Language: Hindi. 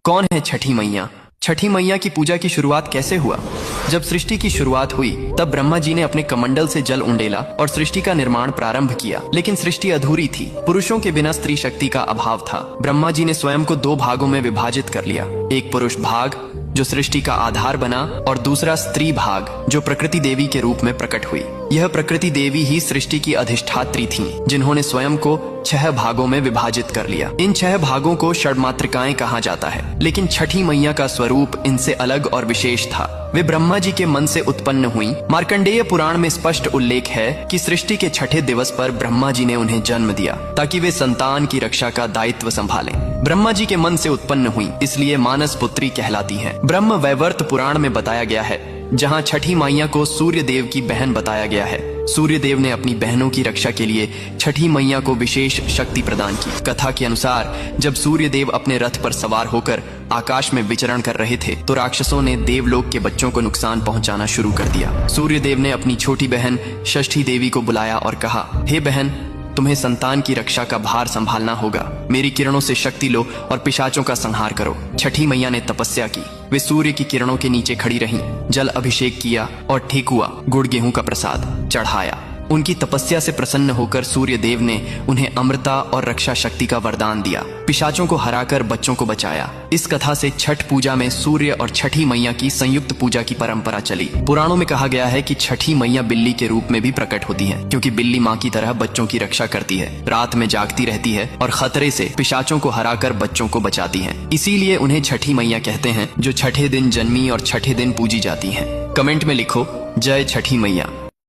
कौन है छठी मैया? छठी मैया की पूजा की शुरुआत कैसे हुआ? जब सृष्टि की शुरुआत हुई तब ब्रह्मा जी ने अपने कमंडल से जल उंडेला और सृष्टि का निर्माण प्रारंभ किया, लेकिन सृष्टि अधूरी थी। पुरुषों के बिना स्त्री शक्ति का अभाव था। ब्रह्मा जी ने स्वयं को दो भागों में विभाजित कर लिया, एक पुरुष भाग जो सृष्टि का आधार बना और दूसरा स्त्री भाग जो प्रकृति देवी के रूप में प्रकट हुई। यह प्रकृति देवी ही सृष्टि की अधिष्ठात्री थीं, जिन्होंने स्वयं को 6 भागों में विभाजित कर लिया। इन 6 भागों को षड्मातृकाएं कहा जाता है, लेकिन छठी मैया का स्वरूप इनसे अलग और विशेष था। वे ब्रह्मा जी के मन से उत्पन्न हुई। मार्कंडेय पुराण में स्पष्ट उल्लेख है कि सृष्टि के छठे दिवस पर ब्रह्मा जी ने उन्हें जन्म दिया ताकि वे संतान की रक्षा का दायित्व संभालें। ब्रह्मा जी के मन से उत्पन्न हुई, इसलिए मानस पुत्री कहलाती हैं। ब्रह्म वैवर्त पुराण में बताया गया है, जहाँ छठी मैया को सूर्य देव की बहन बताया गया है। सूर्य देव ने अपनी बहनों की रक्षा के लिए छठी मैया को विशेष शक्ति प्रदान की। कथा के अनुसार जब सूर्य देव अपने रथ पर सवार होकर आकाश में विचरण कर रहे थे तो राक्षसों ने देवलोक के बच्चों को नुकसान पहुंचाना शुरू कर दिया। सूर्य देव ने अपनी छोटी बहन षष्ठी देवी को बुलाया और कहा, हे बहन, तुम्हें संतान की रक्षा का भार संभालना होगा। मेरी किरणों से शक्ति लो और पिशाचों का संहार करो। छठी मैया ने तपस्या की। वे सूर्य की किरणों के नीचे खड़ी रहीं, जल अभिषेक किया और ठेकुआ गुड़ गेहूं का प्रसाद चढ़ाया। उनकी तपस्या से प्रसन्न होकर सूर्य देव ने उन्हें अमृता और रक्षा शक्ति का वरदान दिया। पिशाचों को हराकर बच्चों को बचाया। इस कथा से छठ पूजा में सूर्य और छठी मैया की संयुक्त पूजा की परंपरा चली। पुराणों में कहा गया है कि छठी मैया बिल्ली के रूप में भी प्रकट होती है, क्योंकि बिल्ली माँ की तरह बच्चों की रक्षा करती है, रात में जागती रहती है और खतरे से पिशाचों को हराकर बच्चों को बचाती है। इसीलिए उन्हें छठी मैया कहते हैं, जो छठे दिन जन्मी और छठे दिन पूजी जाती है। कमेंट में लिखो, जय छठी मैया।